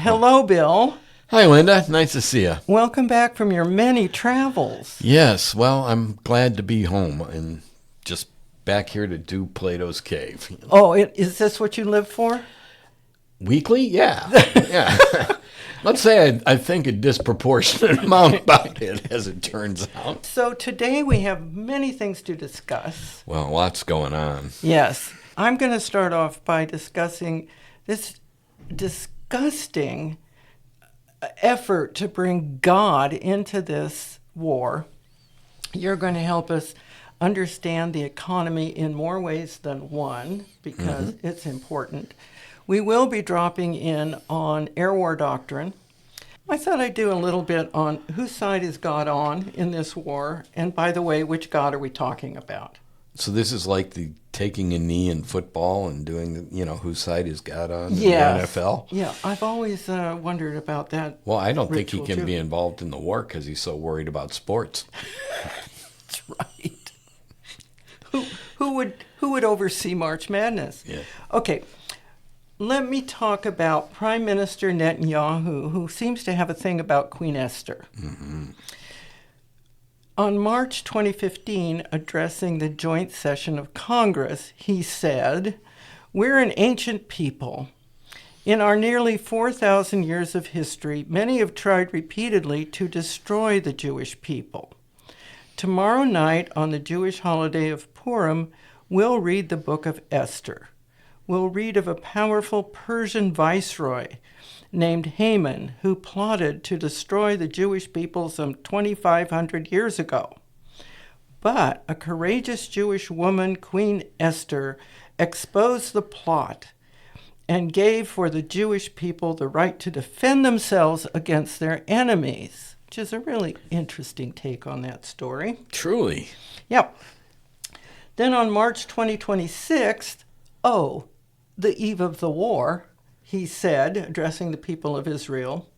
Hello, Bill. Hi, Linda. Nice to see you. Welcome back from your many travels. Yes, well, I'm glad to be home and just back here to do Plato's Cave. Oh, is this what you live for? Weekly? Yeah. Yeah. Let's say I think a disproportionate amount about it, as it turns out. So today we have many things to discuss. Well, lots going on. Yes. I'm going to start off by discussing this disgusting effort to bring God into this war. You're going to help us understand the economy in more ways than one because it's important. We will be dropping in on air war doctrine. I thought I'd do a little bit on whose side is God on in this war, and by the way, which God are we talking about? So this is like the taking a knee in football and doing, whose side is God on in the Yes. NFL? Yeah, I've always wondered about that. Well, I don't think he ritual, can too. be involved in the war because he's so worried about sports. That's right. Who would oversee March Madness? Yeah. Okay, let me talk about Prime Minister Netanyahu, who seems to have a thing about Queen Esther. On March 2015, addressing the joint session of Congress, he said, "We're an ancient people. In our nearly 4,000 years of history, many have tried repeatedly to destroy the Jewish people. Tomorrow night, on the Jewish holiday of Purim, we'll read the book of Esther. We'll read of a powerful Persian viceroy named Haman who plotted to destroy the Jewish people some 2,500 years ago. But a courageous Jewish woman, Queen Esther, exposed the plot and gave for the Jewish people the right to defend themselves against their enemies," which is a really interesting take on that story. Truly. Yep. Then on March 2026, the eve of the war, he said, addressing the people of Israel,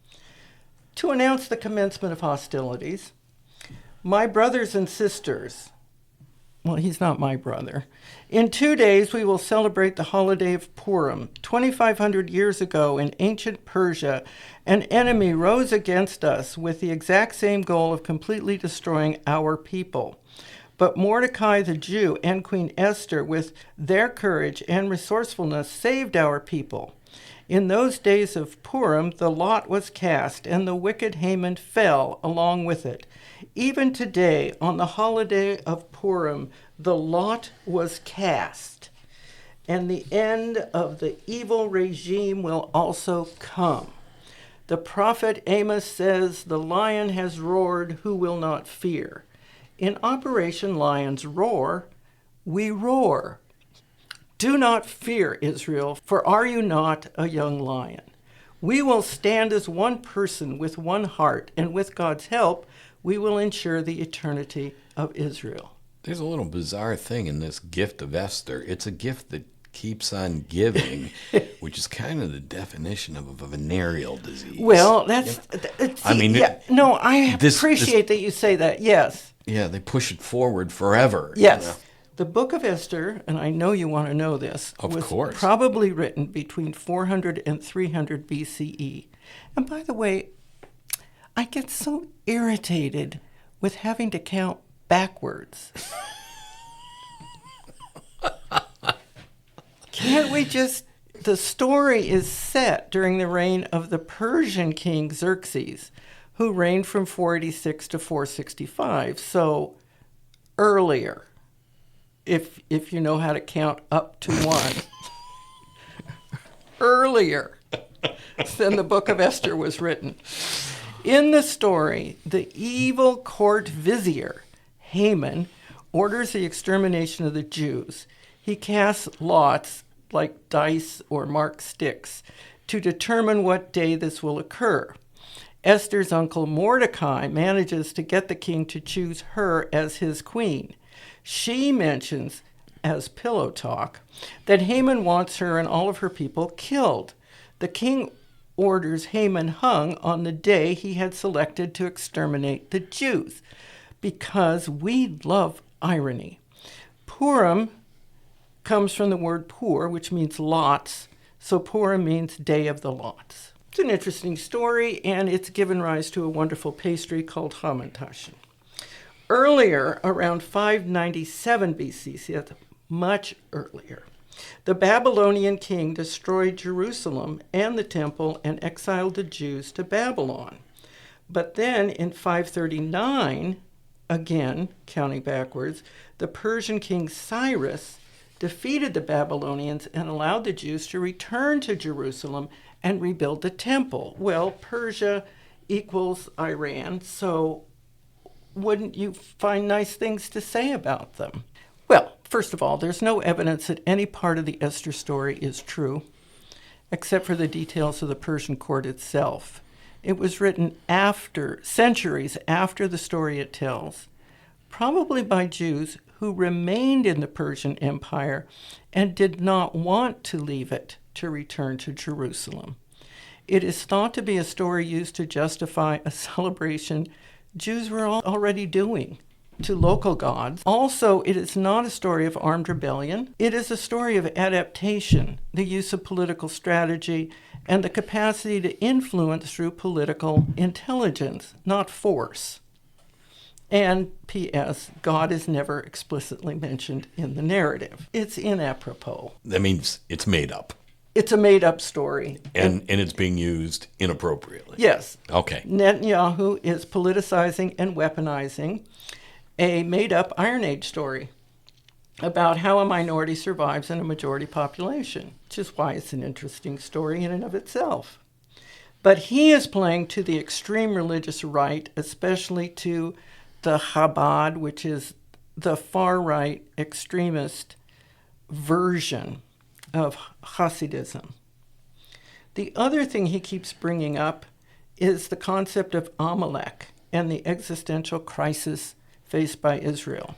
to announce the commencement of hostilities, "My brothers and sisters," well, he's not my brother, "in 2 days we will celebrate the holiday of Purim. 2,500 years ago in ancient Persia, an enemy rose against us with the exact same goal of completely destroying our people. But Mordecai the Jew and Queen Esther, with their courage and resourcefulness, saved our people. In those days of Purim, the lot was cast, and the wicked Haman fell along with it. Even today, on the holiday of Purim, the lot was cast, and the end of the evil regime will also come. The prophet Amos says, 'The lion has roared, who will not fear?' In Operation Lion's Roar, we roar. Do not fear, Israel, for are you not a young lion? We will stand as one person with one heart, and with God's help, we will ensure the eternity of Israel." There's a little bizarre thing in this gift of Esther. It's a gift that keeps on giving, which is kind of the definition of a venereal disease. Well, that's... I mean, I appreciate that you say that, yes. Yeah, they push it forward forever. Yes. The Book of Esther, and I know you want to know this, Of was course. probably written between 400 and 300 BCE. And by the way, I get so irritated with having to count backwards. Can't we just... The story is set during the reign of the Persian king Xerxes, who reigned from 486 to 465, so earlier, if you know how to count up to one. Earlier than the Book of Esther was written. In the story, the evil court vizier, Haman, orders the extermination of the Jews. He casts lots, like dice or marked sticks, to determine what day this will occur. Esther's uncle Mordecai manages to get the king to choose her as his queen. She mentions, as pillow talk, that Haman wants her and all of her people killed. The king orders Haman hung on the day he had selected to exterminate the Jews, because we love irony. Purim comes from the word pur, which means lots, so Purim means day of the lots. It's an interesting story, and it's given rise to a wonderful pastry called hamantaschen. Earlier, around 597 BC, see that's much earlier, the Babylonian king destroyed Jerusalem and the temple and exiled the Jews to Babylon. But then in 539, again, counting backwards, the Persian king Cyrus defeated the Babylonians and allowed the Jews to return to Jerusalem and rebuild the temple. Well, Persia equals Iran, so wouldn't you find nice things to say about them? Well, first of all, there's no evidence that any part of the Esther story is true, except for the details of the Persian court itself. It was written centuries after the story it tells, probably by Jews who remained in the Persian Empire and did not want to leave it to return to Jerusalem. It is thought to be a story used to justify a celebration Jews were already doing to local gods. Also, it is not a story of armed rebellion. It is a story of adaptation, the use of political strategy, and the capacity to influence through political intelligence, not force. And P.S., God is never explicitly mentioned in the narrative. It's inapropos. That means it's made up. It's a made-up story. And it's being used inappropriately. Yes. Okay. Netanyahu is politicizing and weaponizing a made-up Iron Age story about how a minority survives in a majority population, which is why it's an interesting story in and of itself. But he is playing to the extreme religious right, especially to the Chabad, which is the far-right extremist version of Hasidism. The other thing he keeps bringing up is the concept of Amalek and the existential crisis faced by Israel.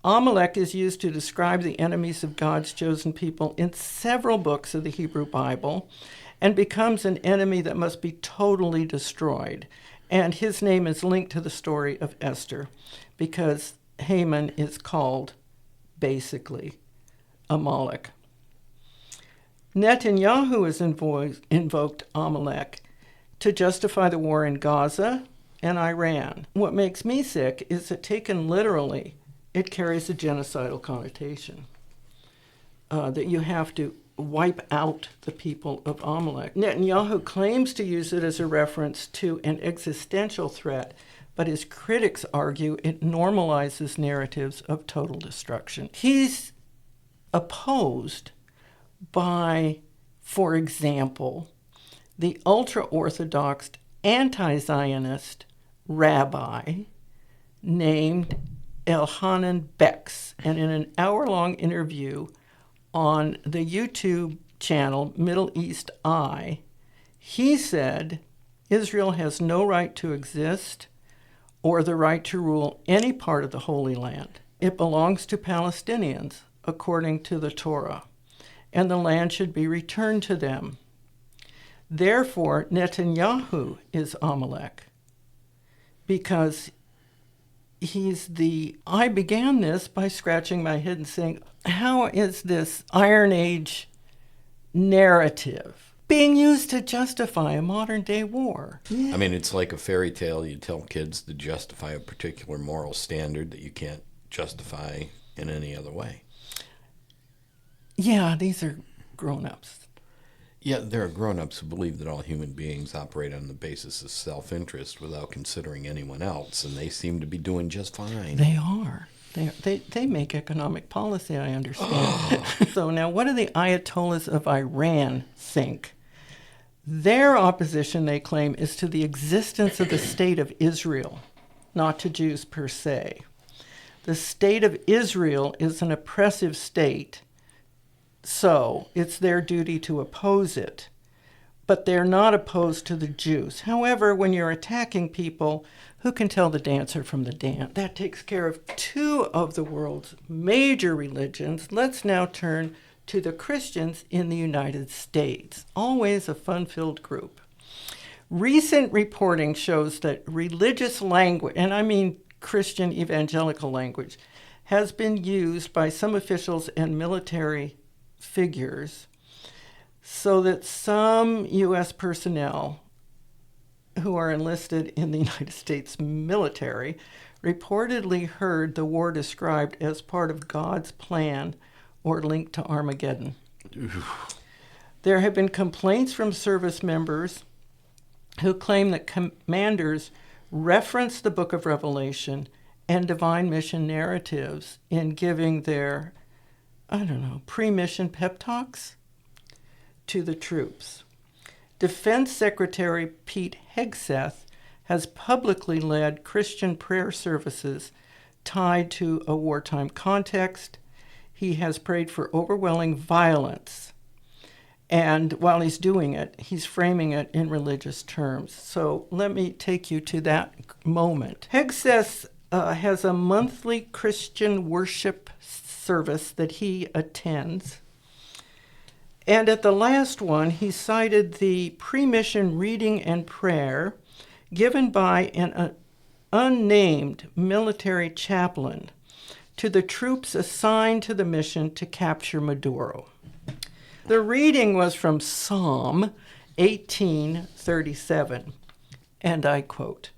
Amalek is used to describe the enemies of God's chosen people in several books of the Hebrew Bible and becomes an enemy that must be totally destroyed. And his name is linked to the story of Esther because Haman is called basically Amalek. Netanyahu has invoked Amalek to justify the war in Gaza and Iran. What makes me sick is that taken literally, it carries a genocidal connotation. That you have to wipe out the people of Amalek. Netanyahu claims to use it as a reference to an existential threat, but his critics argue it normalizes narratives of total destruction. He's opposed by, for example, the ultra-Orthodox anti-Zionist rabbi named Elhanan Bex. And in an hour-long interview on the YouTube channel Middle East Eye, he said Israel has no right to exist or the right to rule any part of the Holy Land. It belongs to Palestinians, according to the Torah, and the land should be returned to them. Therefore, Netanyahu is Amalek, because I began this by scratching my head and saying, how is this Iron Age narrative being used to justify a modern-day war? I mean, it's like a fairy tale. You tell kids to justify a particular moral standard that you can't justify in any other way. Yeah, these are grown-ups. Yeah, there are grown-ups who believe that all human beings operate on the basis of self-interest without considering anyone else, and they seem to be doing just fine. They are. They make economic policy, I understand. So now what do the Ayatollahs of Iran think? Their opposition, they claim, is to the existence of the state of Israel, not to Jews per se. The state of Israel is an oppressive state, so it's their duty to oppose it. But they're not opposed to the Jews. However, when you're attacking people, who can tell the dancer from the dance? That takes care of two of the world's major religions. Let's now turn to the Christians in the United States. Always a fun-filled group. Recent reporting shows that religious language, and I mean Christian evangelical language, has been used by some officials and military figures so that some U.S. personnel who are enlisted in the United States military reportedly heard the war described as part of God's plan or linked to Armageddon. There have been complaints from service members who claim that commanders reference the book of Revelation and divine mission narratives in giving their, pre-mission pep talks to the troops. Defense Secretary Pete Hegseth has publicly led Christian prayer services tied to a wartime context. He has prayed for overwhelming violence. And while he's doing it, he's framing it in religious terms. So let me take you to that moment. Hegseth has a monthly Christian worship service that he attends. And at the last one, he cited the pre-mission reading and prayer given by an unnamed military chaplain to the troops assigned to the mission to capture Maduro. The reading was from Psalm 18:37, and I quote,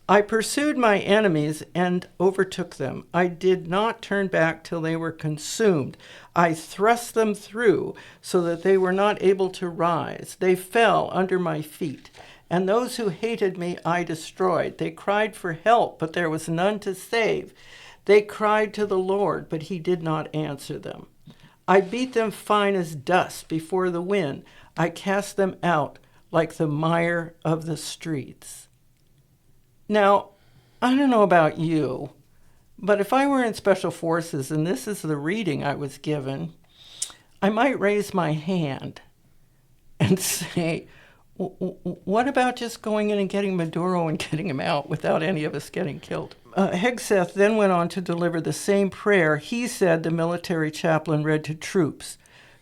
"I pursued my enemies and overtook them. I did not turn back till they were consumed. I thrust them through so that they were not able to rise. They fell under my feet. And those who hated me I destroyed. They cried for help, but there was none to save. They cried to the Lord, but he did not answer them. I beat them fine as dust before the wind. I cast them out like the mire of the streets." Now, I don't know about you, but if I were in Special Forces and this is the reading I was given, I might raise my hand and say, what about just going in and getting Maduro and getting him out without any of us getting killed? Hegseth then went on to deliver the same prayer he said the military chaplain read to troops,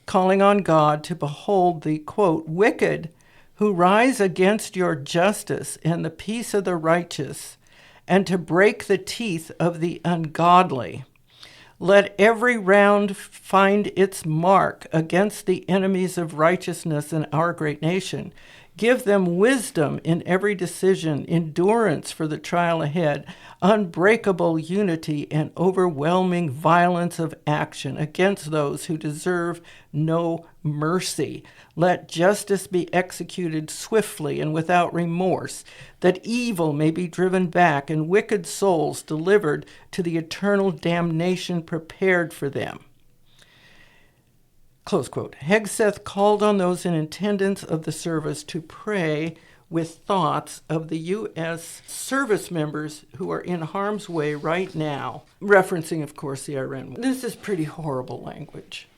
calling on God to behold the, quote, "wicked who rise against your justice and the peace of the righteous, and to break the teeth of the ungodly. Let every round find its mark against the enemies of righteousness in our great nation. Give them wisdom in every decision, endurance for the trial ahead, unbreakable unity, and overwhelming violence of action against those who deserve no mercy. Let justice be executed swiftly and without remorse, that evil may be driven back and wicked souls delivered to the eternal damnation prepared for them." Close quote. Hegseth called on those in attendance of the service to pray with thoughts of the U.S. service members who are in harm's way right now, referencing, of course, the Iran war. This is pretty horrible language,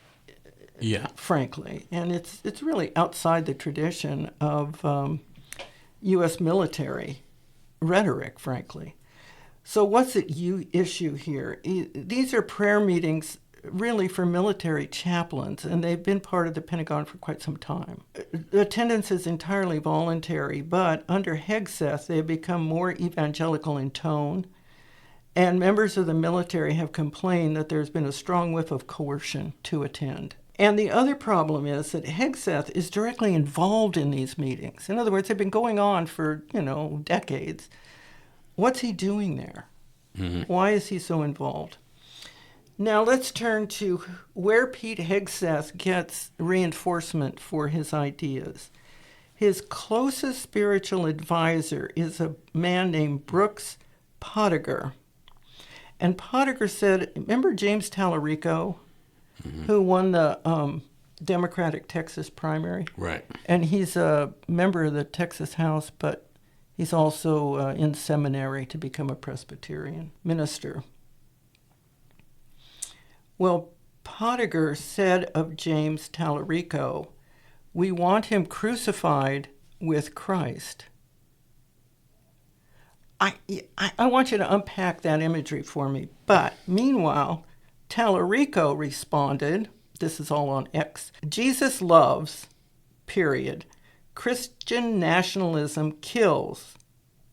frankly, and it's really outside the tradition of U.S. military rhetoric, frankly. So what's at issue here? These are prayer meetings really for military chaplains, and they've been part of the Pentagon for quite some time. Attendance is entirely voluntary, but under Hegseth, they have become more evangelical in tone, and members of the military have complained that there's been a strong whiff of coercion to attend. And the other problem is that Hegseth is directly involved in these meetings. In other words, they've been going on for, decades. What's he doing there? Mm-hmm. Why is he so involved? Now let's turn to where Pete Hegseth gets reinforcement for his ideas. His closest spiritual advisor is a man named Brooks Pottinger. And Pottinger said, remember James Tallarico, who won the Democratic Texas primary? Right. And he's a member of the Texas House, but he's also in seminary to become a Presbyterian minister. Well, Pottinger said of James Tallarico, "We want him crucified with Christ." I want you to unpack that imagery for me. But meanwhile, Tallarico responded, this is all on X, "Jesus loves, period. Christian nationalism kills,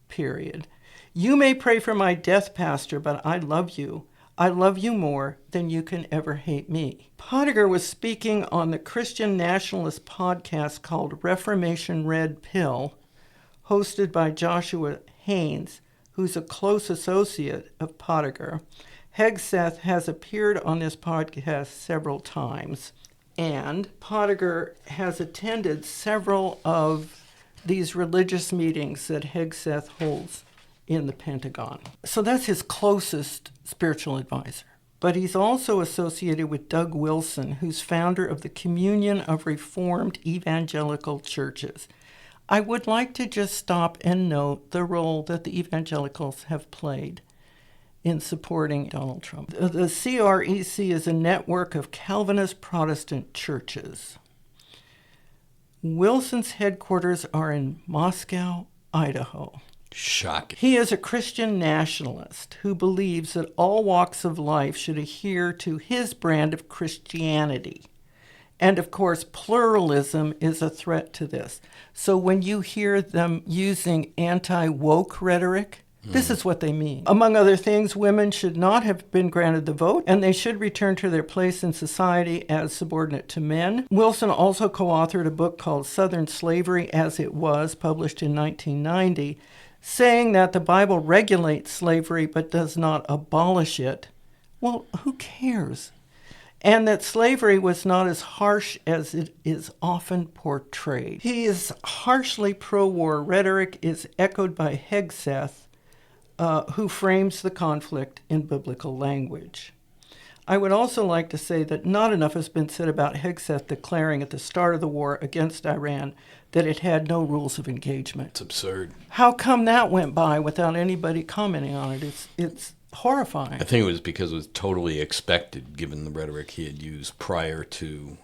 period. You may pray for my death, Pastor, but I love you. I love you more than you can ever hate me. Pottinger was speaking on the Christian nationalist podcast called Reformation Red Pill, hosted by Joshua Haynes, who's a close associate of Pottinger. Hegseth has appeared on this podcast several times, and Pottinger has attended several of these religious meetings that Hegseth holds in the Pentagon. So that's his closest spiritual advisor. But he's also associated with Doug Wilson, who's founder of the Communion of Reformed Evangelical Churches. I would like to just stop and note the role that the evangelicals have played in supporting Donald Trump. The CREC is a network of Calvinist Protestant churches. Wilson's headquarters are in Moscow, Idaho. Shocking. He is a Christian nationalist who believes that all walks of life should adhere to his brand of Christianity. And of course, pluralism is a threat to this. So when you hear them using anti-woke rhetoric, this is what they mean. Among other things, women should not have been granted the vote, and they should return to their place in society as subordinate to men. Wilson also co-authored a book called Southern Slavery as It Was, published in 1990, saying that the Bible regulates slavery but does not abolish it. Well, who cares? And that slavery was not as harsh as it is often portrayed. His harshly pro-war rhetoric is echoed by Hegseth, who frames the conflict in biblical language. I would also like to say that not enough has been said about Hegseth declaring at the start of the war against Iran that it had no rules of engagement. It's absurd. How come that went by without anybody commenting on it? It's horrifying. I think it was because it was totally expected, given the rhetoric he had used prior to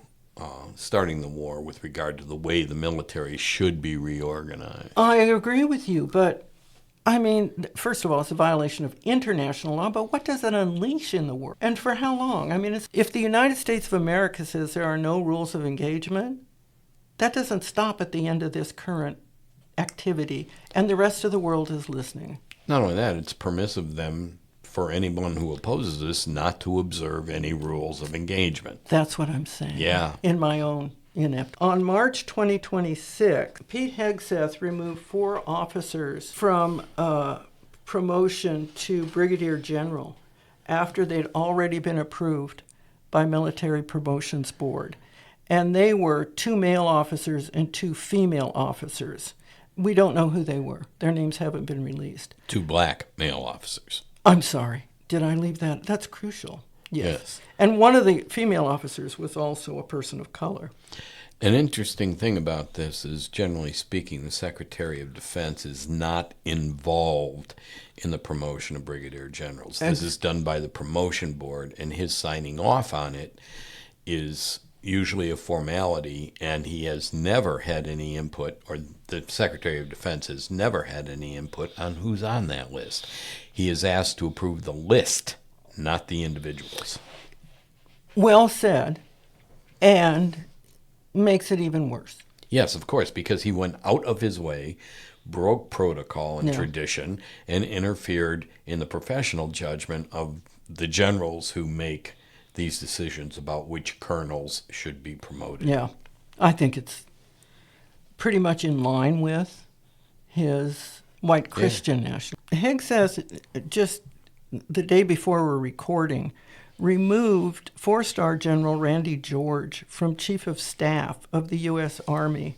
starting the war with regard to the way the military should be reorganized. I agree with you, but I mean, first of all, it's a violation of international law, but what does it unleash in the world? And for how long? I mean, if the United States of America says there are no rules of engagement, that doesn't stop at the end of this current activity, and the rest of the world is listening. Not only that, it's permissive then for anyone who opposes this not to observe any rules of engagement. That's what I'm saying. Yeah. In my own inept. On March 2026, Pete Hegseth removed 4 officers from promotion to brigadier general after they'd already been approved by Military Promotions Board. And they were 2 male officers and 2 female officers. We don't know who they were. Their names haven't been released. 2 black male officers. I'm sorry. Did I leave that? That's crucial. Yes. And one of the female officers was also a person of color. An interesting thing about this is, generally speaking, the Secretary of Defense is not involved in the promotion of brigadier generals. This is done by the promotion board, and his signing off on it is usually a formality, and he has never had any input, or the Secretary of Defense has never had any input on who's on that list. He is asked to approve the list, not the individuals. Well said, and makes it even worse. Yes, of course, because he went out of his way, broke protocol and tradition, and interfered in the professional judgment of the generals who make these decisions about which colonels should be promoted. Yeah, I think it's pretty much in line with his white Christian national. Hegseth, just the day before we're recording, removed 4-star General Randy George from Chief of Staff of the U.S. Army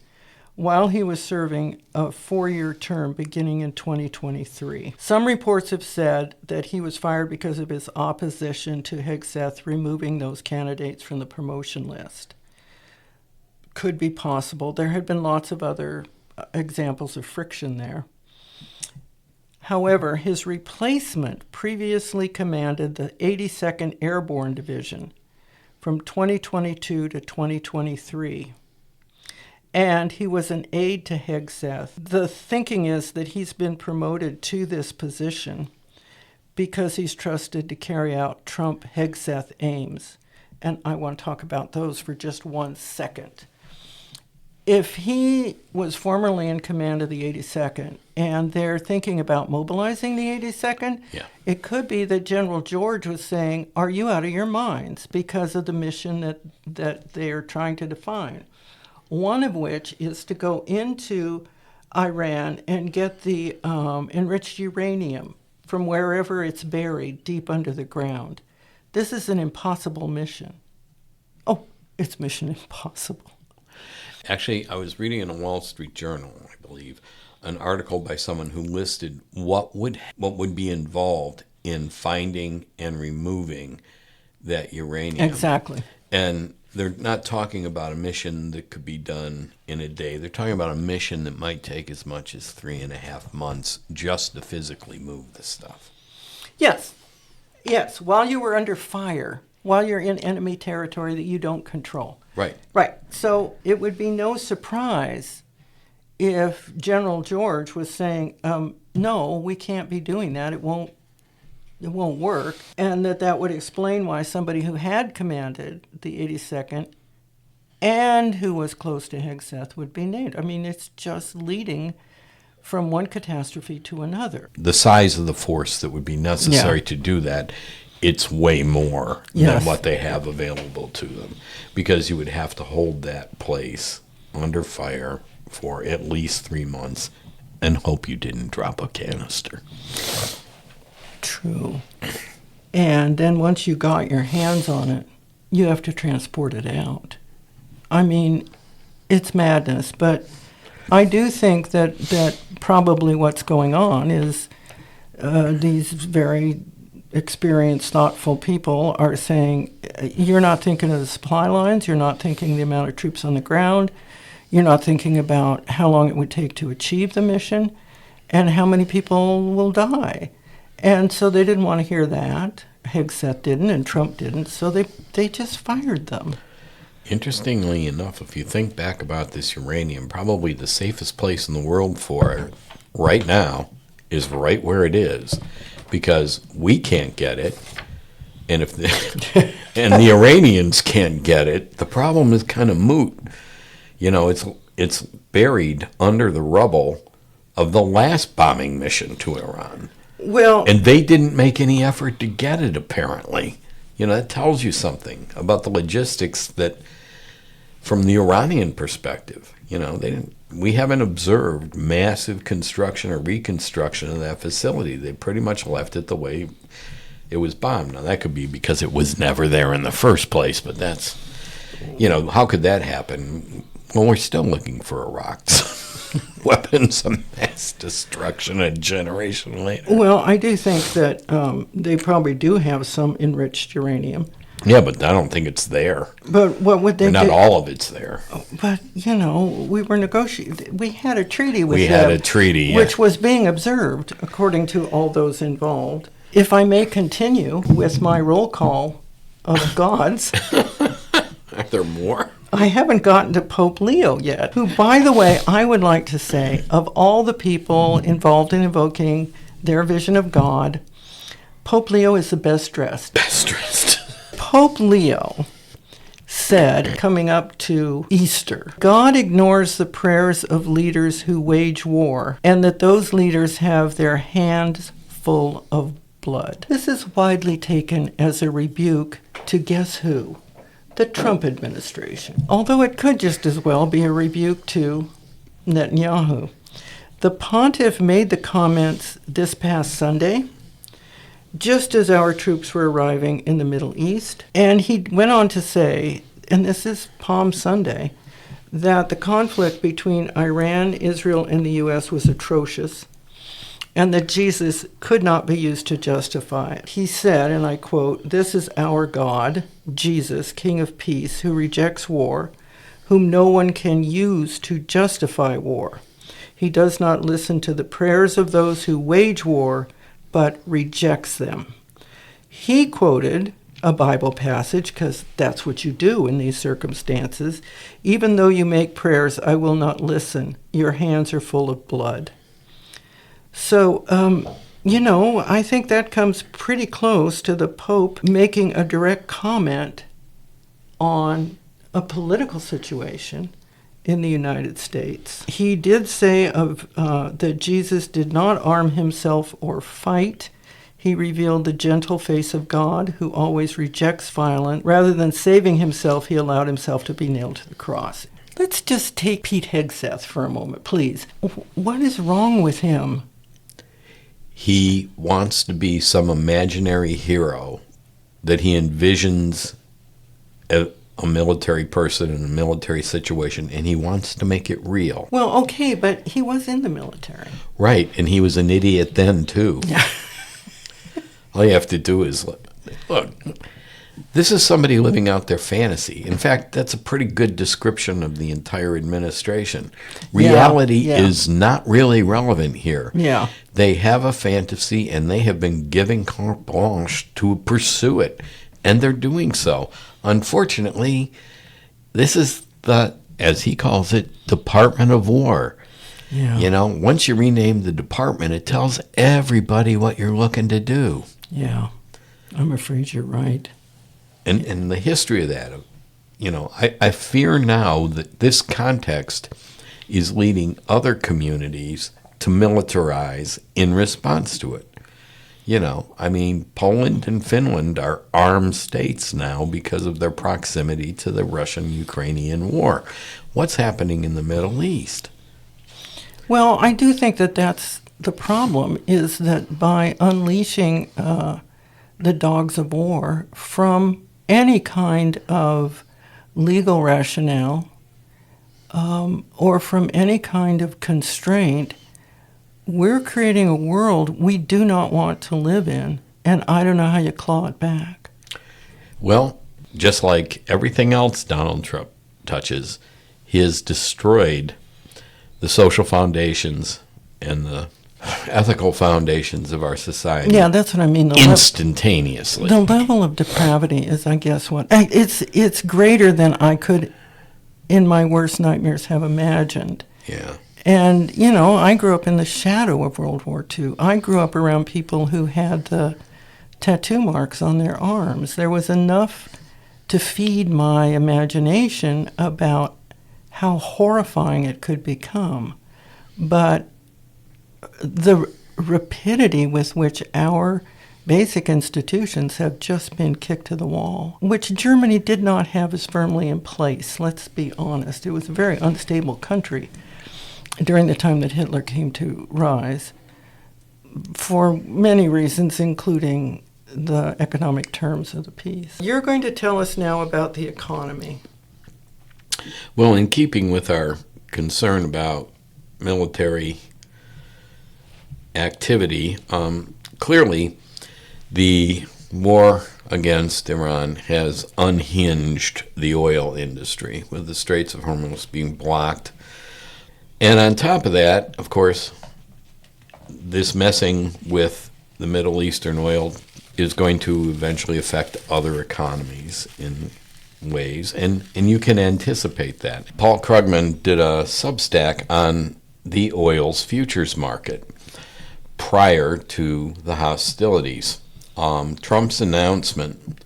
while he was serving a 4-year term beginning in 2023. Some reports have said that he was fired because of his opposition to Hegseth removing those candidates from the promotion list. Could be possible. There had been lots of other examples of friction there. However, his replacement previously commanded the 82nd Airborne Division from 2022 to 2023. And he was an aide to Hegseth. The thinking is that he's been promoted to this position because he's trusted to carry out Trump-Hegseth aims. And I want to talk about those for just 1 second. if he was formerly in command of the 82nd and they're thinking about mobilizing the 82nd, Yeah. it could be that General George was saying, are you out of your minds, because of the mission that they're trying to define. One of which is to go into Iran and get the enriched uranium from wherever it's buried deep under the ground. This is an impossible mission. Oh, it's mission impossible. Actually, I was reading in a Wall Street Journal, I believe, an article by someone who listed what would be involved in finding and removing that uranium. Exactly. And they're not talking about a mission that could be done in a day. They're talking about a mission that might take as much as 3.5 months just to physically move the stuff. Yes. Yes. While you were under fire, while you're in enemy territory that you don't control. Right. Right. So it would be no surprise if General George was saying, no, we can't be doing that. It won't work. And that would explain why somebody who had commanded the 82nd and who was close to Hegseth would be named. I mean, it's just leading from one catastrophe to another. The size of the force that would be necessary to do that, it's way more than what they have available to them, because you would have to hold that place under fire for at least 3 months and hope you didn't drop a canister. True. And then once you got your hands on it, you have to transport it out. I mean, it's madness, but I do think that probably what's going on is these very experienced, thoughtful people are saying, you're not thinking of the supply lines, you're not thinking the amount of troops on the ground, you're not thinking about how long it would take to achieve the mission, and how many people will die. And so they didn't want to hear that. Hegseth didn't, and Trump didn't, so they just fired them. Interestingly enough, if you think back about this uranium, probably the safest place in the world for it right now is right where it is, because we can't get it, and if and the Iranians can't get it, the problem is kind of moot. You know, it's buried under the rubble of the last bombing mission to Iran. Well, And they didn't make any effort to get it, apparently. You know, that tells you something about the logistics that, from the Iranian perspective, you know, we haven't observed massive construction or reconstruction of that facility. They pretty much left it the way it was bombed. Now, that could be because it was never there in the first place, but that's, you know, how could that happen? Well, we're still looking for Iraq's weapons of mass destruction a generation later. well, I do think that they probably do have some enriched uranium. Yeah, but I don't think it's there. But what would they Not do? all of it's there. But, you know, we were negotiating. We had a treaty with them. We had a treaty, yeah. Which was being observed, according to all those involved. If I may continue with my roll call of gods, Are there more? I haven't gotten to Pope Leo yet, who, by the way, I would like to say, of all the people involved in invoking their vision of God, Pope Leo is the best dressed. Best dressed. Pope Leo said, coming up to Easter, God ignores the prayers of leaders who wage war, and that those leaders have their hands full of blood. This is widely taken as a rebuke to guess who? The Trump administration. Although it could just as well be a rebuke to Netanyahu. The pontiff made the comments this past Sunday, just as our troops were arriving in the Middle East. And he went on to say, and this is Palm Sunday, that the conflict between Iran, Israel, and the U.S. was atrocious, and that Jesus could not be used to justify it. He said, and I quote, "This is our God, Jesus, King of Peace, who rejects war, whom no one can use to justify war. He does not listen to the prayers of those who wage war, but rejects them." He quoted a Bible passage, because that's what you do in these circumstances. "Even though you make prayers, I will not listen. Your hands are full of blood." So, you know, I think that comes pretty close to the Pope making a direct comment on a political situation in the United States. He did say that Jesus did not arm himself or fight. He revealed the gentle face of God, who always rejects violence. Rather than saving himself, he allowed himself to be nailed to the cross. Let's just take Pete Hegseth for a moment, please. What is wrong with him? He wants to be some imaginary hero that he envisions a military person in a military situation, and he wants to make it real. Well, okay, but he was in the military. Right, and he was an idiot then, too. All you have to do is look. This is somebody living out their fantasy. In fact, that's a pretty good description of the entire administration. Reality is not really relevant here. Yeah. They have a fantasy, and they have been given carte blanche to pursue it, and they're doing so. Unfortunately, this is the, as he calls it, Department of War. Yeah. You know, once you rename the department, it tells everybody what you're looking to do. Yeah, I'm afraid you're right. And the history of that, you know, I fear now that this context is leading other communities to militarize in response to it. You know, I mean, Poland and Finland are armed states now because of their proximity to the Russian-Ukrainian war. What's happening in the Middle East? Well, I do think that that's the problem, is that by unleashing the dogs of war from any kind of legal rationale or from any kind of constraint, we're creating a world we do not want to live in, and I don't know how you claw it back. Well, just like everything else Donald Trump touches, he has destroyed the social foundations and the ethical foundations of our society. Yeah, that's what I mean. Instantaneously. The level of depravity is, I guess, what it's greater than I could, in my worst nightmares, have imagined. Yeah. And, you know, I grew up in the shadow of World War II. I grew up around people who had the tattoo marks on their arms. There was enough to feed my imagination about how horrifying it could become. But the rapidity with which our basic institutions have just been kicked to the wall, which Germany did not have as firmly in place, let's be honest. It was a very unstable country during the time that Hitler came to rise, for many reasons, including the economic terms of the peace. You're going to tell us now about the economy. Well, in keeping with our concern about military activity, clearly the war against Iran has unhinged the oil industry, with the Straits of Hormuz being blocked. And on top of that, of course, this messing with the Middle Eastern oil is going to eventually affect other economies in ways, and you can anticipate that. Paul Krugman did a Substack on the oil's futures market prior to the hostilities. Trump's announcement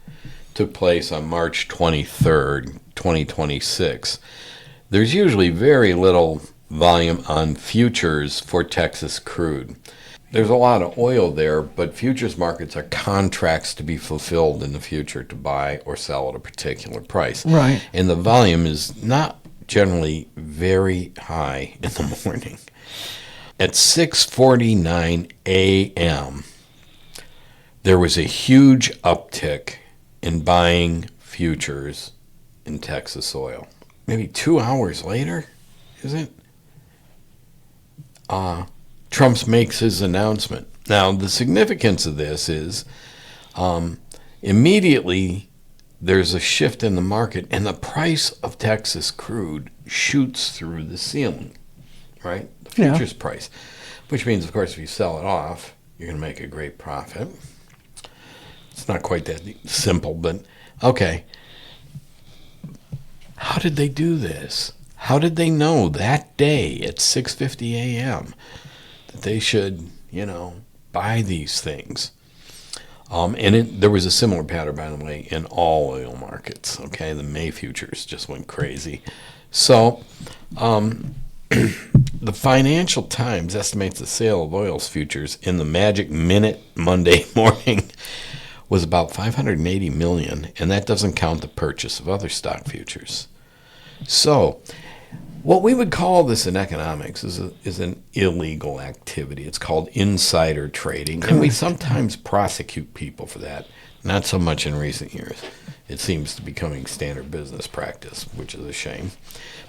took place on March 23rd, 2026. There's usually very little volume on futures for Texas crude. There's a lot of oil there, but futures markets are contracts to be fulfilled in the future to buy or sell at a particular price. Right. And the volume is not generally very high in the morning. At 6:49 a.m., there was a huge uptick in buying futures in Texas oil. Maybe 2 hours later, is it? Trump makes his announcement. Now, the significance of this is immediately there's a shift in the market, and the price of Texas crude shoots through the ceiling, right? The futures price, which means, of course, if you sell it off, you're going to make a great profit. It's not quite that simple, but okay. How did they do this? How did they know that day at 6:50 a.m. that they should, buy these things? There was a similar pattern, by the way, in all oil markets. Okay, the May futures just went crazy. So, the Financial Times estimates the sale of oil futures in the magic minute Monday morning was about 580 million, and that doesn't count the purchase of other stock futures. So, what we would call this in economics is an illegal activity. It's called insider trading, and we sometimes prosecute people for that. Not so much in recent years. It seems to be becoming standard business practice, which is a shame.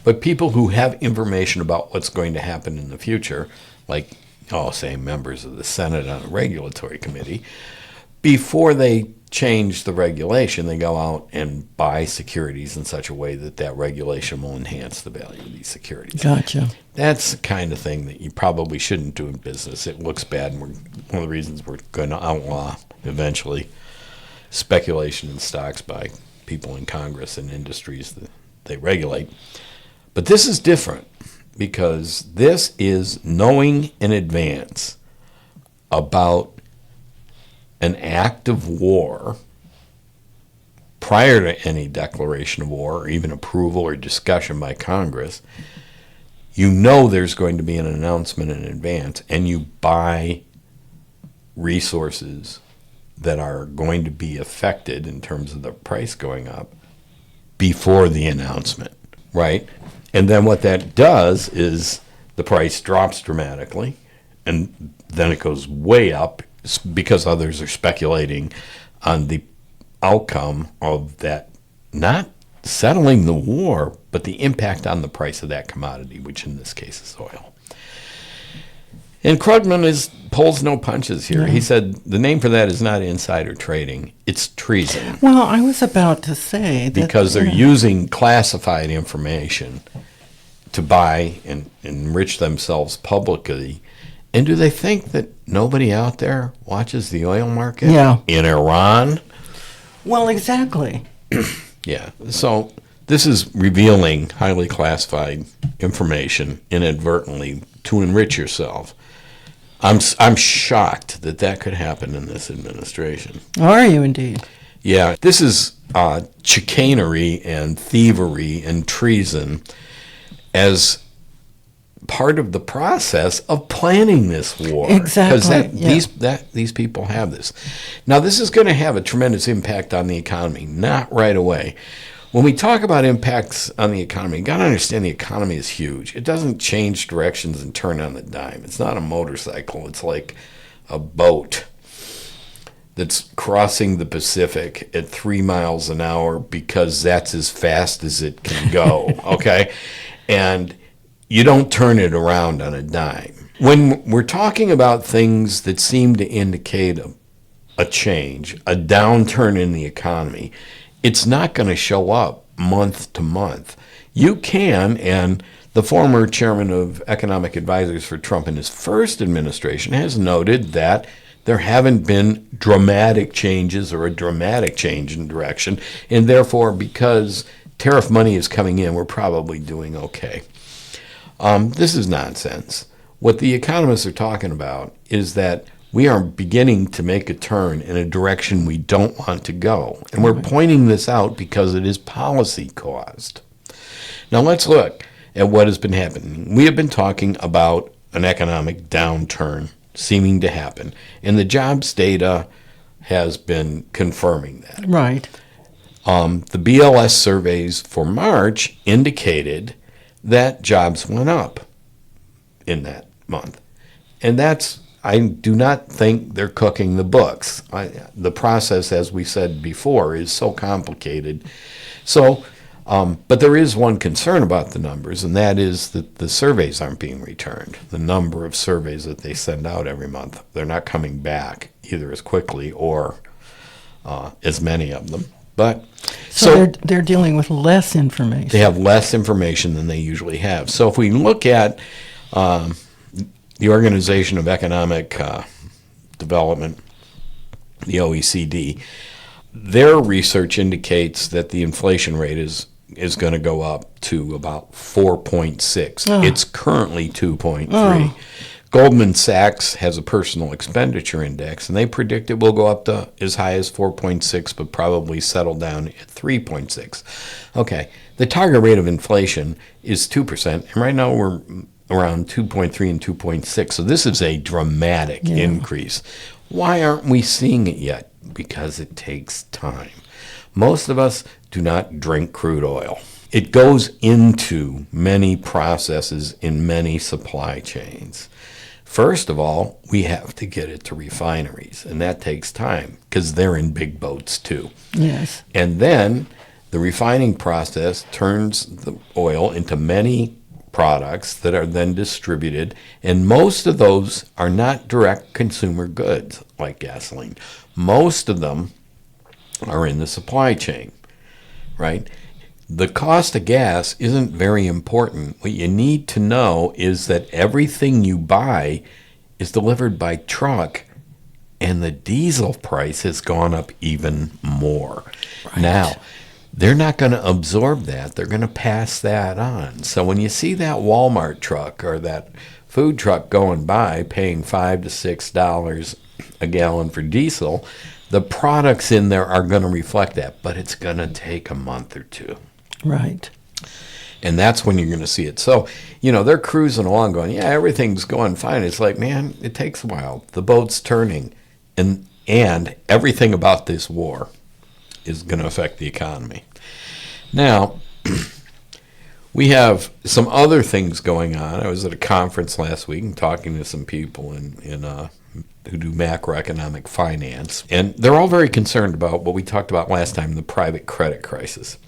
But people who have information about what's going to happen in the future, like, say, members of the Senate on a regulatory committee, before they change the regulation, they go out and buy securities in such a way that that regulation will enhance the value of these securities. Gotcha. That's the kind of thing that you probably shouldn't do in business. It looks bad, and one of the reasons we're going to outlaw eventually speculation in stocks by people in Congress and industries that they regulate. But this is different because this is knowing in advance about an act of war prior to any declaration of war or even approval or discussion by Congress. You know there's going to be an announcement in advance, and you buy resources that are going to be affected in terms of the price going up before the announcement, right? And then what that does is the price drops dramatically, and then it goes way up because others are speculating on the outcome of that, not settling the war, but the impact on the price of that commodity, which in this case is oil. And Krugman pulls no punches here. Yeah. He said the name for that is not insider trading, it's treason. Well, I was about to say that, because they're using classified information to buy and enrich themselves publicly. And do they think that nobody out there watches the oil market? Yeah. In Iran? Well, exactly. Yeah. So this is revealing highly classified information inadvertently to enrich yourself. I'm shocked that could happen in this administration. Are you indeed? Yeah. This is chicanery and thievery and treason as part of the process of planning this war. Exactly. Because these people have this. Now, this is going to have a tremendous impact on the economy, not right away. When we talk about impacts on the economy, you got to understand the economy is huge. It doesn't change directions and turn on the dime. It's not a motorcycle. It's like a boat that's crossing the Pacific at 3 miles an hour because that's as fast as it can go, okay? And you don't turn it around on a dime. When we're talking about things that seem to indicate a change, a downturn in the economy, it's not going to show up month to month. You can, and the former chairman of economic advisors for Trump in his first administration has noted that there haven't been dramatic changes or a dramatic change in direction, and therefore, because tariff money is coming in, we're probably doing okay. This is nonsense. What the economists are talking about is that we are beginning to make a turn in a direction we don't want to go. And we're pointing this out because it is policy caused. Now let's look at what has been happening. We have been talking about an economic downturn seeming to happen, and the jobs data has been confirming that. Right. The BLS surveys for March indicated that jobs went up in that month. And I do not think they're cooking the books. The process, as we said before, is so complicated. So, but there is one concern about the numbers, and that is that the surveys aren't being returned. The number of surveys that they send out every month, they're not coming back either as quickly or as many of them. But so they're dealing with less information. They have less information than they usually have. So if we look at the Organization of Economic Development, the OECD, their research indicates that the inflation rate is going to go up to about 4.6. Oh. It's currently 2.3. Goldman Sachs has a personal expenditure index, and they predict it will go up to as high as 4.6, but probably settle down at 3.6. Okay, the target rate of inflation is 2%, and right now we're around 2.3 and 2.6. So this is a dramatic increase. Why aren't we seeing it yet? Because it takes time. Most of us do not drink crude oil. It goes into many processes in many supply chains. First of all, we have to get it to refineries, and that takes time because they're in big boats too. Yes. And then the refining process turns the oil into many products that are then distributed, and most of those are not direct consumer goods like gasoline. Most of them are in the supply chain, right? The cost of gas isn't very important. What you need to know is that everything you buy is delivered by truck, and the diesel price has gone up even more. Right. Now, they're not going to absorb that. They're going to pass that on. So when you see that Walmart truck or that food truck going by paying $5 to $6 a gallon for diesel, the products in there are going to reflect that, but it's going to take a month or two. Right. And that's when you're going to see it. So, they're cruising along going, yeah, everything's going fine. It's like, man, it takes a while. The boat's turning. And everything about this war is going to affect the economy. Now, we have some other things going on. I was at a conference last week and talking to some people who do macroeconomic finance. And they're all very concerned about what we talked about last time, the private credit crisis.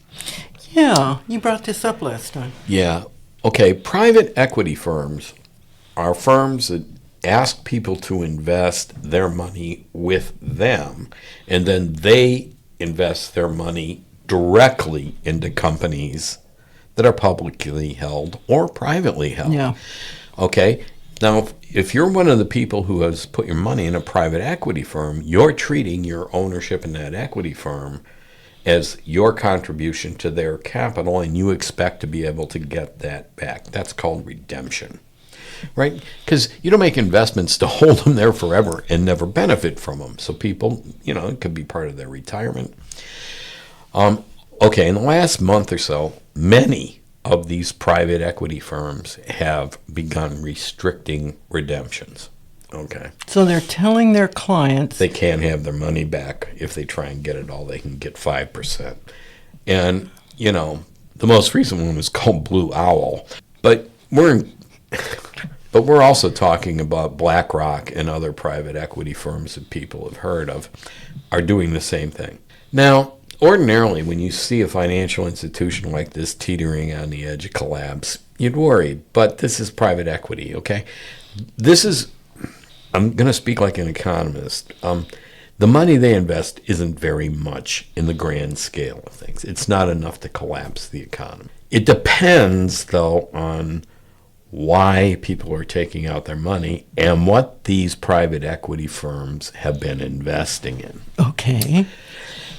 Yeah, you brought this up last time. Yeah. Okay, private equity firms are firms that ask people to invest their money with them, and then they invest their money directly into companies that are publicly held or privately held. Yeah. Okay, now if you're one of the people who has put your money in a private equity firm, you're treating your ownership in that equity firm as your contribution to their capital, and you expect to be able to get that back. That's called redemption, right? Because you don't make investments to hold them there forever and never benefit from them. So people, it could be part of their retirement. Okay, in the last month or so, many of these private equity firms have begun restricting redemptions. Okay. So they're telling their clients They can't have their money back. If they try and get it all, they can get 5%. And, the most recent one was called Blue Owl. But we're also talking about BlackRock and other private equity firms that people have heard of are doing the same thing. Now, ordinarily, when you see a financial institution like this teetering on the edge of collapse, you'd worry. But this is private equity, okay? I'm going to speak like an economist. The money they invest isn't very much in the grand scale of things. It's not enough to collapse the economy. It depends, though, on why people are taking out their money and what these private equity firms have been investing in. Okay.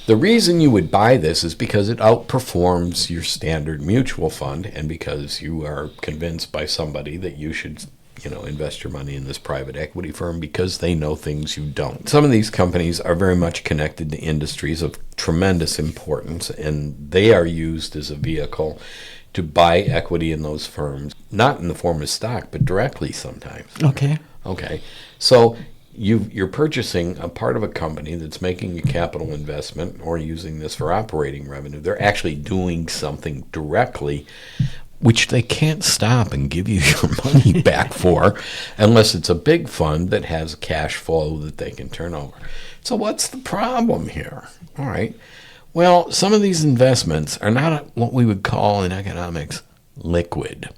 The reason you would buy this is because it outperforms your standard mutual fund, and because you are convinced by somebody that you should invest your money in this private equity firm because they know things you don't. Some of these companies are very much connected to industries of tremendous importance, and they are used as a vehicle to buy equity in those firms, not in the form of stock, but directly sometimes. Okay. Okay. So you're purchasing a part of a company that's making a capital investment or using this for operating revenue. They're actually doing something directly which they can't stop and give you your money back for unless it's a big fund that has cash flow that they can turn over. So what's the problem here? All right. Well, some of these investments are not what we would call in economics liquid.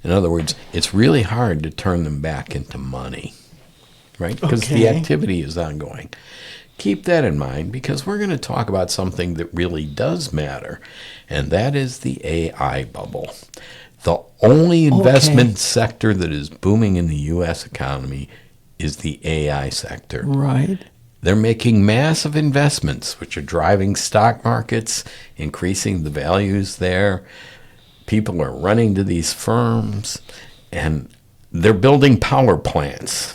In other words, it's really hard to turn them back into money, right? Because the activity is ongoing. Keep that in mind, because we're going to talk about something that really does matter, and that is the AI bubble. The only investment sector that is booming in the U.S. economy is the AI sector. Right. They're making massive investments, which are driving stock markets, increasing the values there. People are running to these firms, and they're building power plants.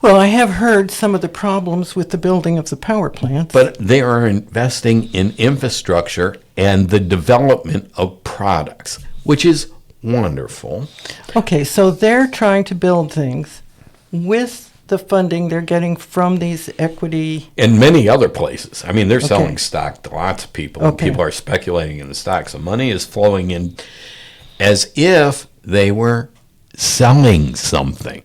Well, I have heard some of the problems with the building of the power plants. But they are investing in infrastructure and the development of products, which is wonderful. Okay, so they're trying to build things with the funding they're getting from these equity. And many other places. I mean, they're selling stock to lots of people. Okay. People are speculating in the stock. So money is flowing in as if they were selling something.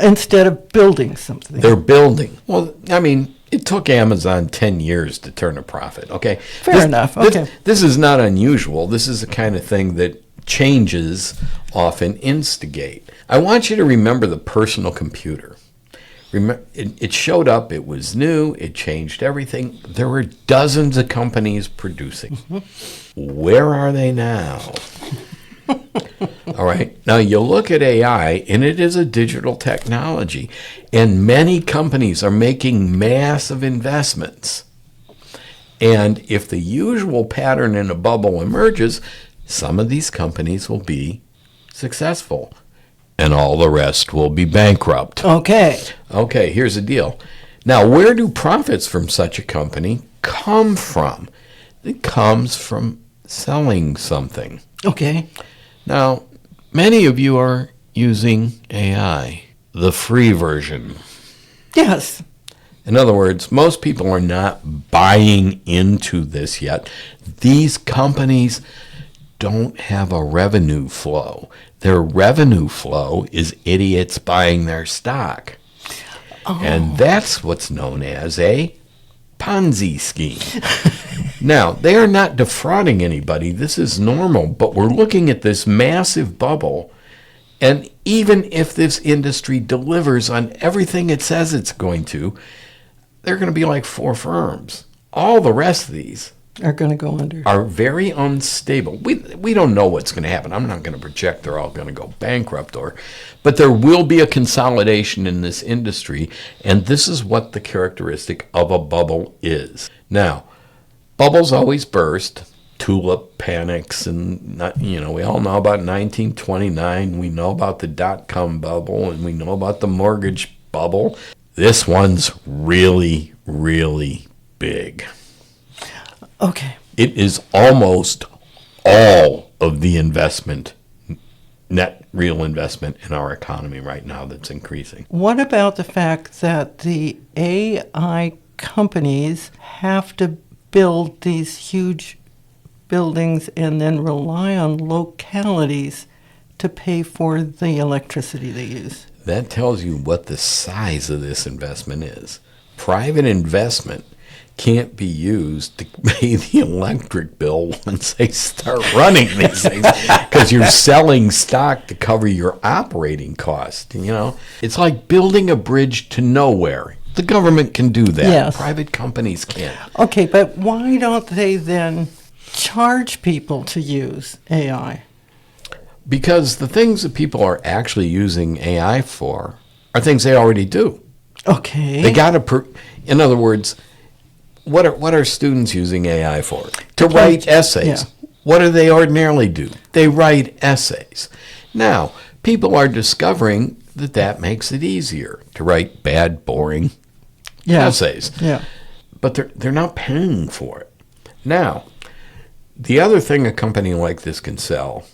Instead of building something. They're building. Well, I mean, it took Amazon 10 years to turn a profit, okay? Fair enough, okay. This is not unusual. This is the kind of thing that changes often instigate. I want you to remember the personal computer. It showed up, it was new, it changed everything. There were dozens of companies producing. Where are they now? All right. Now, you look at AI, and it is a digital technology, and many companies are making massive investments. And if the usual pattern in a bubble emerges, some of these companies will be successful, and all the rest will be bankrupt. Okay. Okay, here's the deal. Now, where do profits from such a company come from? It comes from selling something. Okay. Now, many of you are using AI, the free version. Yes. In other words, most people are not buying into this yet. These companies don't have a revenue flow. Their revenue flow is idiots buying their stock. Oh. And that's what's known as a Ponzi scheme. Now, they are not defrauding anybody. This is normal, but we're looking at this massive bubble, and even if this industry delivers on everything it says it's going to, they're going to be like 4 firms. All the rest of these are going to go under. Are very unstable. We don't know what's going to happen. I'm not going to project they're all going to go bankrupt, but there will be a consolidation in this industry, and this is what the characteristic of a bubble is. Now, bubbles always burst. Tulip panics, and we all know about 1929. We know about the dot-com bubble, and we know about the mortgage bubble. This one's really, really big. Okay. It is almost all of the investment, net real investment in our economy right now that's increasing. What about the fact that the AI companies have to build these huge buildings and then rely on localities to pay for the electricity they use? That tells you what the size of this investment is. Private investment can't be used to pay the electric bill once they start running these things, because you're selling stock to cover your operating cost. It's like building a bridge to nowhere. The government can do that. Yes. Private companies can't. Okay, but why don't they then charge people to use AI? Because the things that people are actually using AI for are things they already do. Okay. They got to. In other words, what are students using AI for? To write essays. Yeah. What do they ordinarily do? They write essays. Now, people are discovering that makes it easier to write bad, boring essays. Yeah. But they're not paying for it. Now, the other thing a company like this can sell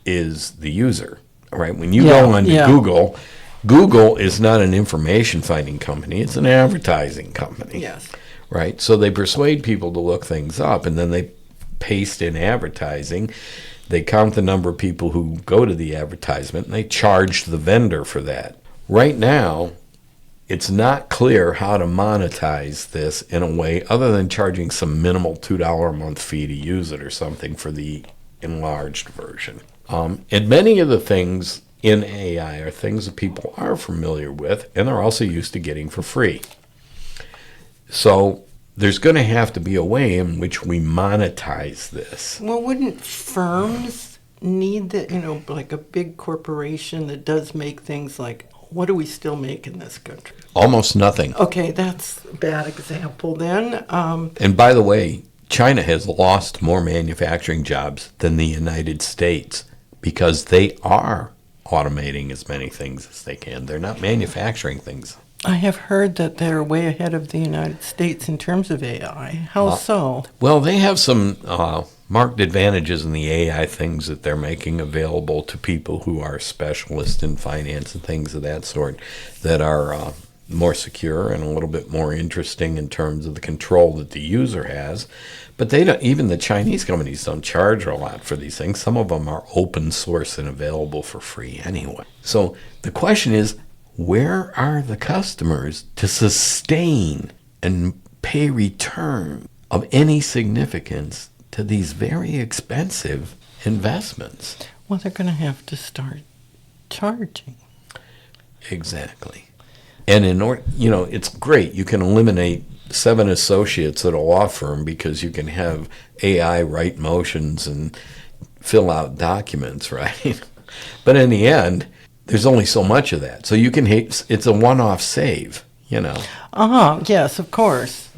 is the user. Right? When you go on to Google is not an information finding company, it's an advertising company. Yes. Right? So they persuade people to look things up, and then they paste in advertising. They count the number of people who go to the advertisement, and they charge the vendor for that. Right now, it's not clear how to monetize this in a way other than charging some minimal $2 a month fee to use it or something for the enlarged version. And many of the things in AI are things that people are familiar with, and they're also used to getting for free. So there's going to have to be a way in which we monetize this. Well, wouldn't firms need that, like a big corporation that does make things like, what do we still make in this country? Almost nothing. Okay, that's a bad example then. And by the way, China has lost more manufacturing jobs than the United States because they are automating as many things as they can. They're not manufacturing things. I have heard that they're way ahead of the United States in terms of AI. How so? Well, they have some marked advantages in the AI things that they're making available to people who are specialists in finance and things of that sort that are more secure and a little bit more interesting in terms of the control that the user has. But they don't, even the Chinese companies don't charge a lot for these things. Some of them are open source and available for free anyway. So the question is, where are the customers to sustain and pay return of any significance to these very expensive investments? Well, they're going to have to start charging. Exactly. And in order, it's great. You can eliminate 7 associates at a law firm because you can have AI write motions and fill out documents, right? But in the end, there's only so much of that. So you can it's a one-off save, Yes, of course.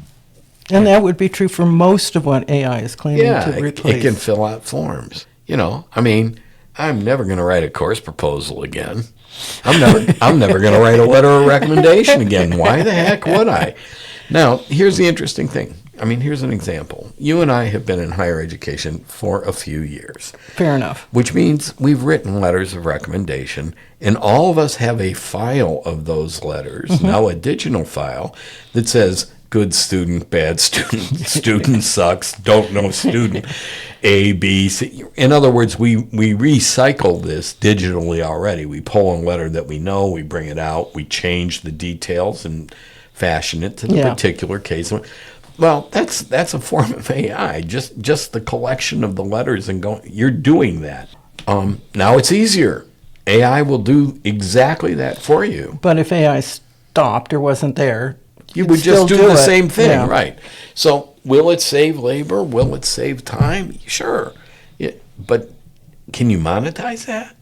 And that would be true for most of what AI is claiming to replace. It can fill out forms. I'm never going to write a course proposal again. I'm never going to write a letter of recommendation again. Why the heck would I? Now, here's the interesting thing. Here's an example. You and I have been in higher education for a few years. Fair enough. Which means we've written letters of recommendation, and all of us have a file of those letters, now a digital file, that says good student, bad student, student sucks, don't know student, A, B, C. In other words, we recycle this digitally already. We pull a letter that we know, we bring it out, we change the details and fashion it to the particular case. Well, that's a form of AI. Just the collection of the letters and you're doing that. Now it's easier. AI will do exactly that for you. But if AI stopped or wasn't there, you would just do the same thing, right? So will it save labor? Will it save time? Sure. But can you monetize that?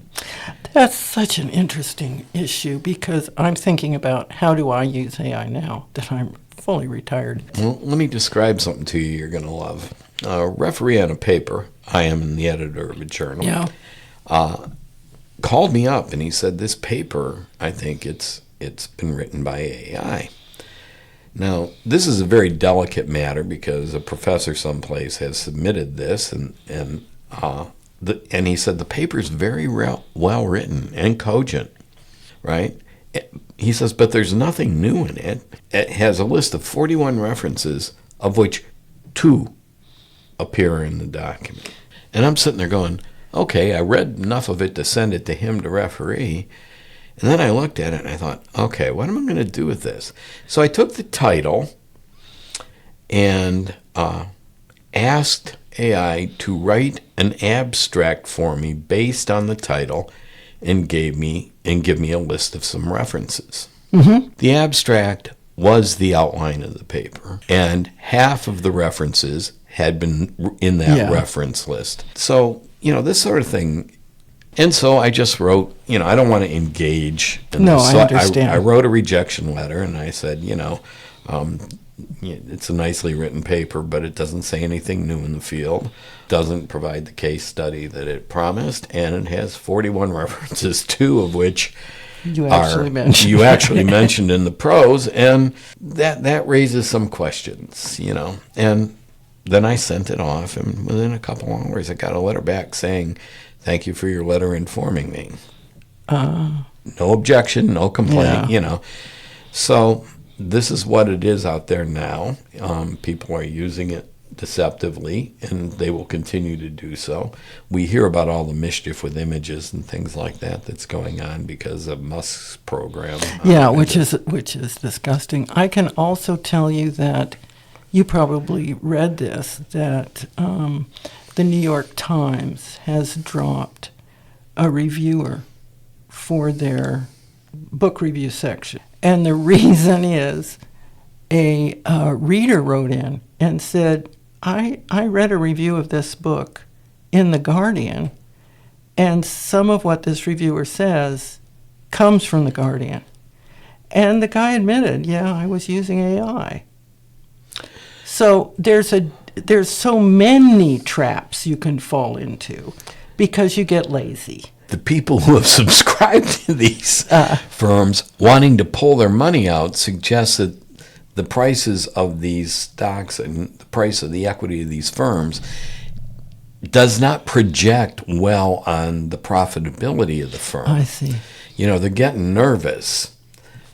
That's such an interesting issue because I'm thinking about how do I use AI now that I'm fully retired. Well, let me describe something to you you're going to love. A referee on a paper, I am the editor of a journal, called me up and he said, this paper, I think it's been written by AI. Now, this is a very delicate matter because a professor someplace has submitted this, and he said the paper's very well written and cogent, right? He says, but there's nothing new in it. It has a list of 41 references, of which 2 appear in the document. And I'm sitting there going, okay, I read enough of it to send it to him to referee. And then I looked at it and I thought, okay, what am I going to do with this? So I took the title and asked AI to write an abstract for me based on the title and give me a list of some references. Mm-hmm. The abstract was the outline of the paper, and half of the references had been in that reference list. So, this sort of thing. And so I just wrote, I don't want to engage in this. So I understand. I wrote a rejection letter, and I said, it's a nicely written paper, but it doesn't say anything new in the field, doesn't provide the case study that it promised, and it has 41 references, 2 of which you actually mentioned in the prose, and that raises some questions, And then I sent it off, and within a couple hours, I got a letter back saying, thank you for your letter informing me. No objection, no complaint, So this is what it is out there now. People are using it deceptively, and they will continue to do so. We hear about all the mischief with images and things like that that's going on because of Musk's program. Which is disgusting. I can also tell you that you probably read this, that the New York Times has dropped a reviewer for their book review section. And the reason is a reader wrote in and said, I read a review of this book in The Guardian, and some of what this reviewer says comes from The Guardian. And the guy admitted, I was using AI. So there's so many traps you can fall into because you get lazy. the people who have subscribed to these firms wanting to pull their money out suggests that the prices of these stocks and the price of the equity of these firms does not project well on the profitability of the firm. I see. They're getting nervous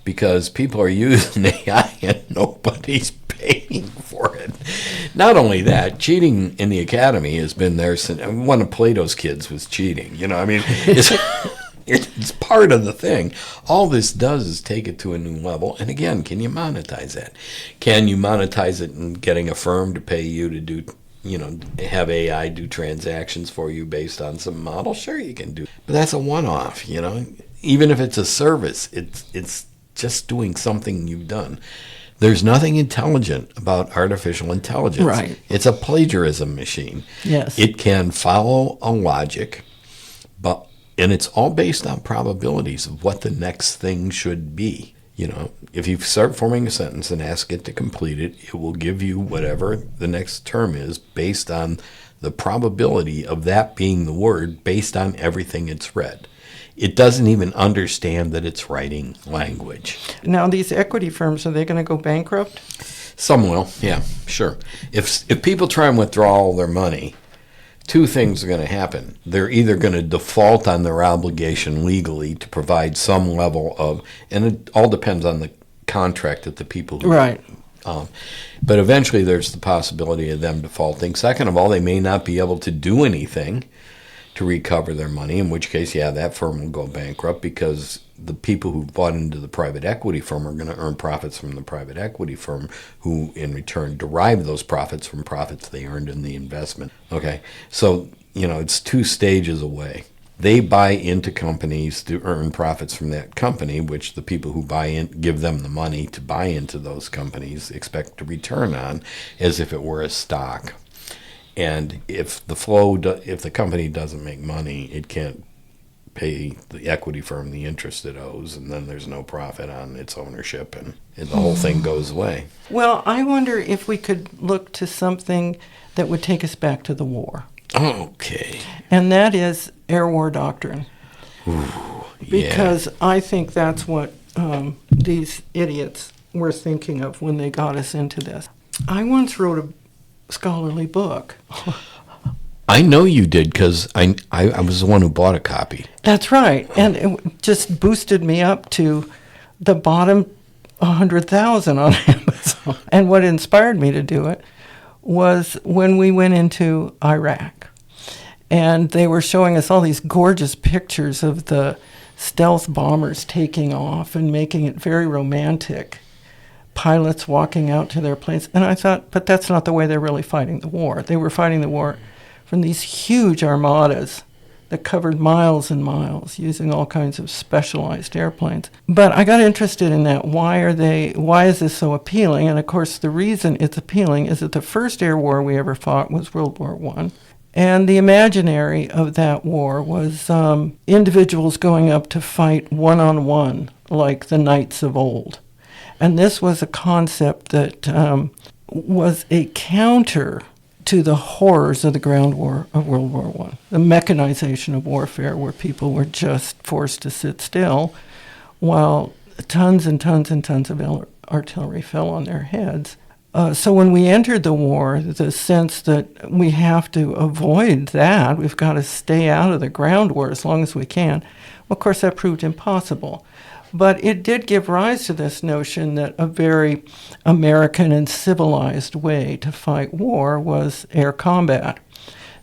because people are using AI and nobody's paying for it. Not only that, cheating in the academy has been there since one of Plato's kids was cheating. It's part of the thing. All this does is take it to a new level. And again, can you monetize that? Can you monetize it in getting a firm to pay you to do, have AI do transactions for you based on some model? Sure, you can do. But that's a one-off, Even if it's a service, it's just doing something you've done. There's nothing intelligent about artificial intelligence. Right. It's a plagiarism machine. Yes. It can follow a logic, and it's all based on probabilities of what the next thing should be. If you start forming a sentence and ask it to complete it, it will give you whatever the next term is based on the probability of that being the word based on everything it's read. It doesn't even understand that it's writing language. Now, these equity firms, are they going to go bankrupt? Some will, yeah, sure. If people try and withdraw all their money, two things are going to happen. They're either going to default on their obligation legally to provide some level of, and it all depends on the contract that the people who Right. But eventually there's the possibility of them defaulting. Second of all, they may not be able to do anything to recover their money, in which case, that firm will go bankrupt because the people who bought into the private equity firm are going to earn profits from the private equity firm, who in return derive those profits from profits they earned in the investment. Okay, so, it's two stages away. They buy into companies to earn profits from that company, which the people who buy in, give them the money to buy into those companies, expect to return on as if it were a stock. And if the company doesn't make money, it can't pay the equity firm the interest it owes, and then there's no profit on its ownership, and the whole thing goes away. Well, I wonder if we could look to something that would take us back to the war. Okay. And that is air war doctrine. Ooh, because I think that's what these idiots were thinking of when they got us into this. I once wrote a scholarly book. I know you did, because I was the one who bought a copy. That's right. And it just boosted me up to the bottom 100,000 on Amazon. And what inspired me to do it was when we went into Iraq. And they were showing us all these gorgeous pictures of the stealth bombers taking off and making it very romantic. Pilots walking out to their planes. And I thought, but that's not the way they're really fighting the war. They were fighting the war from these huge armadas that covered miles and miles using all kinds of specialized airplanes. But I got interested in that. Why is this so appealing? And of course, the reason it's appealing is that the first air war we ever fought was World War I. And the imaginary of that war was individuals going up to fight one-on-one like the knights of old. And this was a concept that was a counter to the horrors of the ground war of World War I, the mechanization of warfare, where people were just forced to sit still while tons and tons and tons of artillery fell on their heads. So when we entered the war, the sense that we have to avoid that, we've got to stay out of the ground war as long as we can, well, of course that proved impossible. But it did give rise to this notion that a very American and civilized way to fight war was air combat.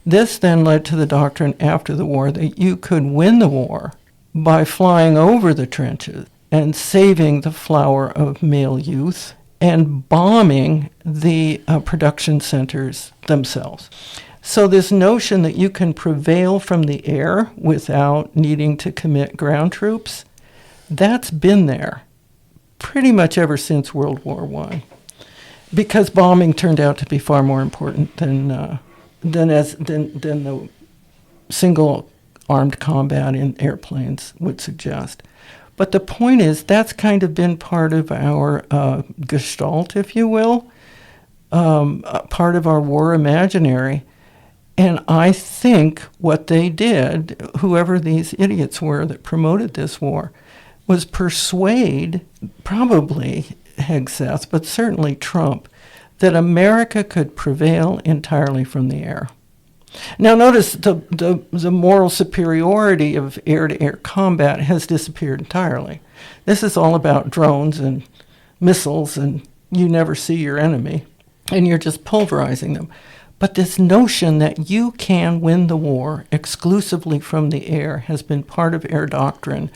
This then led to the doctrine after the war that you could win the war by flying over the trenches and saving the flower of male youth and bombing the production centers themselves. So this notion that you can prevail from the air without needing to commit ground troops, that's been there pretty much ever since World War I, because bombing turned out to be far more important than the single armed combat in airplanes would suggest. But the point is, that's kind of been part of our gestalt, if you will, part of our war imaginary. And I think what they did, whoever these idiots were that promoted this war, was persuade probably Hegseth, but certainly Trump, that America could prevail entirely from the air. Now notice the moral superiority of air-to-air combat has disappeared entirely. This is all about drones and missiles, and you never see your enemy, and you're just pulverizing them. But this notion that you can win the war exclusively from the air has been part of air doctrine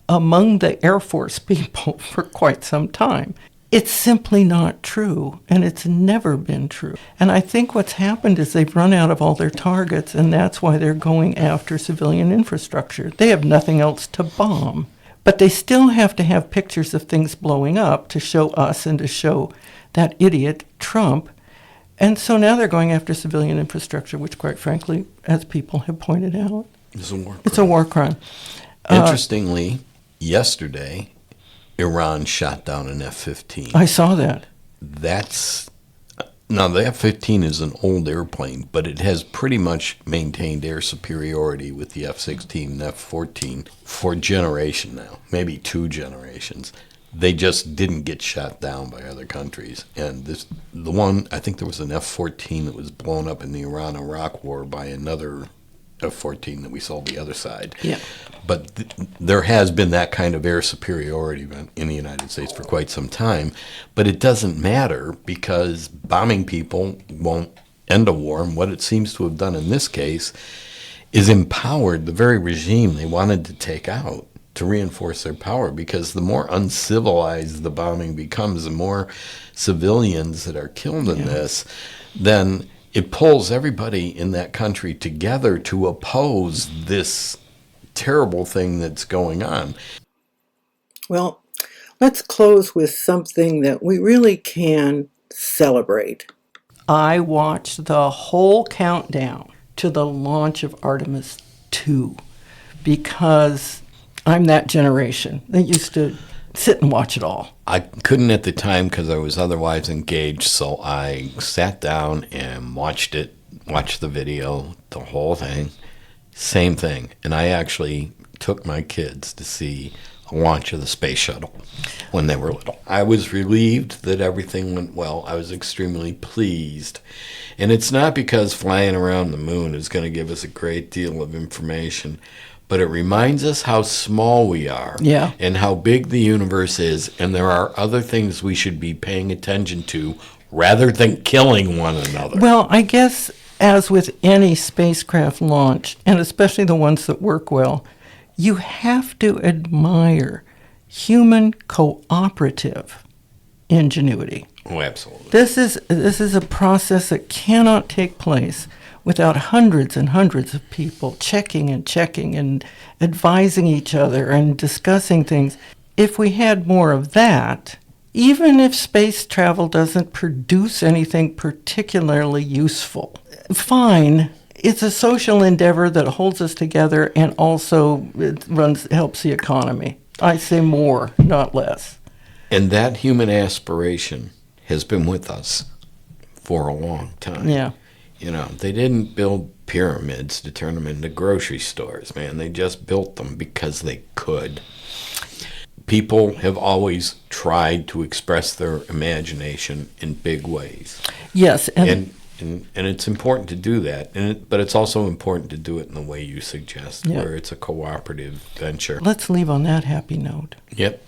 among the Air Force people for quite some time. It's simply not true, and it's never been true. And I think what's happened is they've run out of all their targets, and that's why they're going after civilian infrastructure. They have nothing else to bomb. But they still have to have pictures of things blowing up to show us and to show that idiot Trump. And so now they're going after civilian infrastructure, which, quite frankly, as people have pointed out, it's a war crime. It's a war crime. Interestingly, yesterday, Iran shot down an F-15. I saw that. Now, the F-15 is an old airplane, but it has pretty much maintained air superiority with the F-16 and F-14 for a generation now, maybe 2 generations. They just didn't get shot down by other countries. And the one, I think there was an F-14 that was blown up in the Iran-Iraq war by another F-14 that we saw the other side. Yeah. But there has been that kind of air superiority in the United States for quite some time. But it doesn't matter because bombing people won't end a war. And what it seems to have done in this case is empowered the very regime they wanted to take out to reinforce their power, because the more uncivilized the bombing becomes, the more civilians that are killed in this, then it pulls everybody in that country together to oppose this terrible thing that's going on. Well, let's close with something that we really can celebrate. I watched the whole countdown to the launch of Artemis 2 because I'm that generation that used to sit and watch it all. I couldn't at the time because I was otherwise engaged, so I sat down and watched the video, the whole thing, same thing. And I actually took my kids to see a launch of the space shuttle when they were little. I was relieved that everything went well. I was extremely pleased. And it's not because flying around the moon is going to give us a great deal of information, but it reminds us how small we are and how big the universe is, and there are other things we should be paying attention to rather than killing one another. Well, I guess as with any spacecraft launch, and especially the ones that work well, you have to admire human cooperative ingenuity. Oh, absolutely. This is a process that cannot take place without hundreds and hundreds of people checking and advising each other and discussing things. If we had more of that, even if space travel doesn't produce anything particularly useful, fine. It's a social endeavor that holds us together and also helps the economy. I say more, not less. And that human aspiration has been with us for a long time. Yeah. You know, they didn't build pyramids to turn them into grocery stores, man. They just built them because they could. People have always tried to express their imagination in big ways. Yes. And it's important to do that. But it's also important to do it in the way you suggest, where it's a cooperative venture. Let's leave on that happy note. Yep.